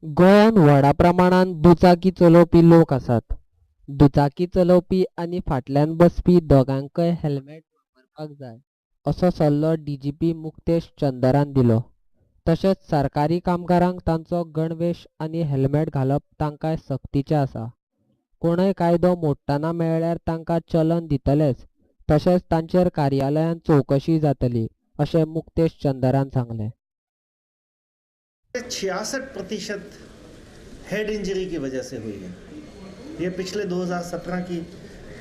गोंयांत व्हडा प्रमाणात दुचाकी चलोवपी लोक आसात. दुचाकी चलोवपी आनी फाटल्यान बसपी दोगांकय हेल्मेट वापरपाक जाय असो सल्लो डीजीपी मुक्तेश चंद्रान दिलो. तशेंच सरकारी कामगारांक तांचो गणवेश आनी हेल्मेट घालप तांकां सक्तीचें आसा. कोणय कायदो मोडटना मेळ्ळ्यार तांकां चलन दितलेच. तशेंच तांचेर कार्यालयांत चवकशी जातली अशें मुक्तेश चंद्रान सांगलें. 66% हेड इंजरी की वजह से हुई है। ये पिछले 2017 की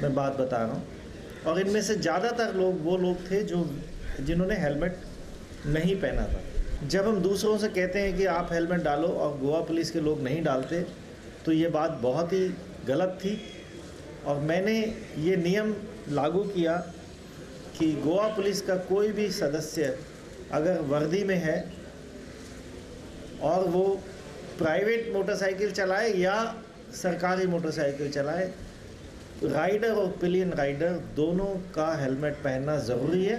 मैं बात बता रहा हूँ और इनमें से ज़्यादातर लोग वो लोग थे जिन्होंने हेलमेट नहीं पहना था। जब हम दूसरों से कहते हैं कि आप हेलमेट डालो और गोवा पुलिस के लोग नहीं डालते तो ये बात बहुत ही गलत थी और मैंने ये नियम लागू किया कि गोवा पुलिस का कोई भी सदस्य अगर वर्दी में है और वो प्राइवेट मोटरसाइकिल चलाए या सरकारी मोटरसाइकिल चलाए, राइडर और पिलियन राइडर दोनों का हेलमेट पहनना ज़रूरी है।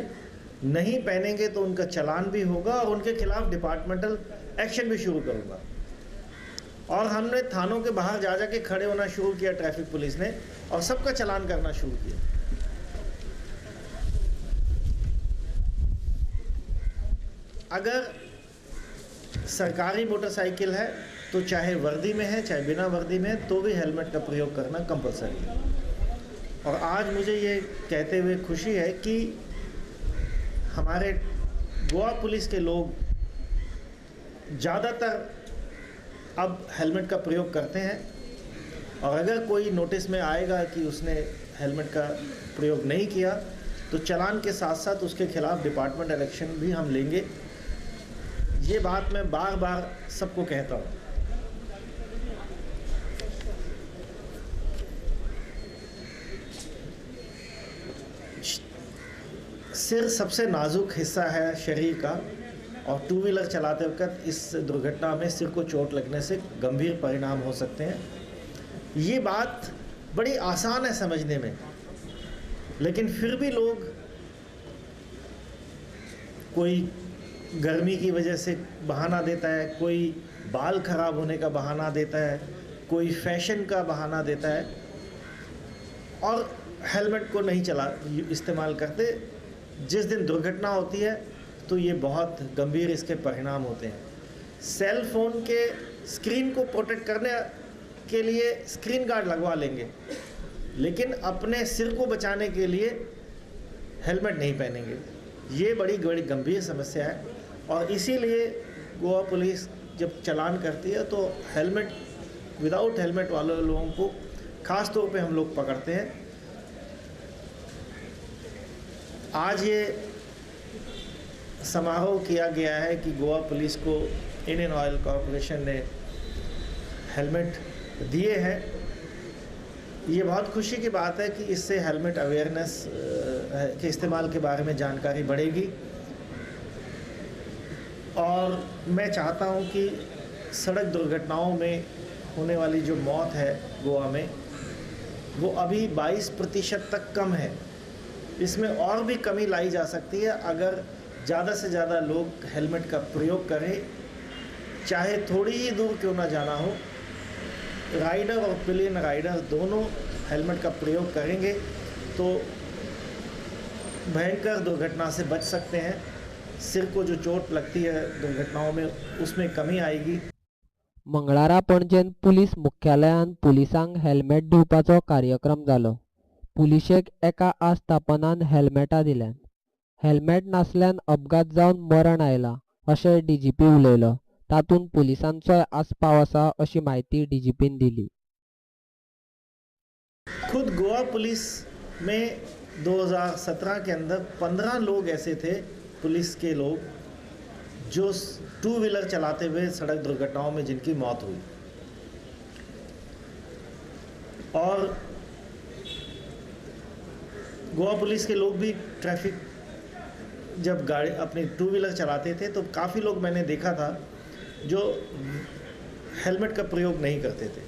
नहीं पहनेंगे तो उनका चालान भी होगा और उनके खिलाफ डिपार्टमेंटल एक्शन भी शुरू करूँगा। और हमने थानों के बाहर जा के खड़े होना शुरू किया ट्रैफिक पुलिस ने और सबका चालान करना शुरू किया। अगर सरकारी मोटरसाइकिल है तो चाहे वर्दी में है चाहे बिना वर्दी में है तो भी हेलमेट का प्रयोग करना कंपलसरी है। और आज मुझे ये कहते हुए खुशी है कि हमारे गोवा पुलिस के लोग ज़्यादातर अब हेलमेट का प्रयोग करते हैं और अगर कोई नोटिस में आएगा कि उसने हेलमेट का प्रयोग नहीं किया तो चालान के साथ साथ उसके खिलाफ डिपार्टमेंटल एक्शन भी हम लेंगे। ये बात मैं बार बार सबको कहता हूँ। सिर सबसे नाजुक हिस्सा है शरीर का और टू व्हीलर चलाते वक्त इस दुर्घटना में सिर को चोट लगने से गंभीर परिणाम हो सकते हैं। ये बात बड़ी आसान है समझने में, लेकिन फिर भी लोग कोई गर्मी की वजह से बहाना देता है, कोई बाल खराब होने का बहाना देता है, कोई फैशन का बहाना देता है और हेलमेट को नहीं इस्तेमाल करते। जिस दिन दुर्घटना होती है तो ये बहुत गंभीर इसके परिणाम होते हैं। सेल फोन के स्क्रीन को प्रोटेक्ट करने के लिए स्क्रीन गार्ड लगवा लेंगे, लेकिन अपने सिर को बचाने के लिए हेलमेट नहीं पहनेंगे। ये बड़ी गंभीर समस्या है और इसीलिए गोवा पुलिस जब चालान करती है तो हेलमेट विदाउट हेलमेट वाले लोगों को ख़ास तौर पे हम लोग पकड़ते हैं। आज ये समारोह किया गया है कि गोवा पुलिस को इंडियन ऑयल कॉरपोरेशन ने हेलमेट दिए हैं। ये बहुत खुशी की बात है कि इससे हेलमेट अवेयरनेस के इस्तेमाल के बारे में जानकारी बढ़ेगी और मैं चाहता हूं कि सड़क दुर्घटनाओं में होने वाली जो मौत है गोवा में वो अभी 22% तक कम है। इसमें और भी कमी लाई जा सकती है अगर ज़्यादा से ज़्यादा लोग हेलमेट का प्रयोग करें, चाहे थोड़ी ही दूर क्यों ना जाना हो। राइडर और पिलियन राइडर दोनों हेलमेट का प्रयोग करेंगे तो भयंकर दुर्घटना से बच सकते हैं। सिर को जो चोट लगती है दुर्घटनाओं में उसमें कमी आएगी। मंगळारा पणजेन पुलीस मुख्यालयान पुलिसांक हेल्मेट दिवपाचो कार्यक्रम जालो. पुलिशेक एका आस्थापनान हेल्मेटां दिल्यात. हेल्मेट नासल्यान अपघात जावन मरण आयला अशें डीजीपी उलयलो. तातूंत पुलिसांचोय आस्पाव आसा अशी माहिती डीजीपीन दिली. खुद गोवा पुलिस में 2017 के अंदर 15 लोग ऐसे थे, पुलिस के लोग जो टू व्हीलर चलाते हुए सड़क दुर्घटनाओं में जिनकी मौत हुई। और गोवा पुलिस के लोग भी ट्रैफिक जब गाड़ी अपनी टू व्हीलर चलाते थे तो काफ़ी लोग मैंने देखा था जो हेलमेट का प्रयोग नहीं करते थे।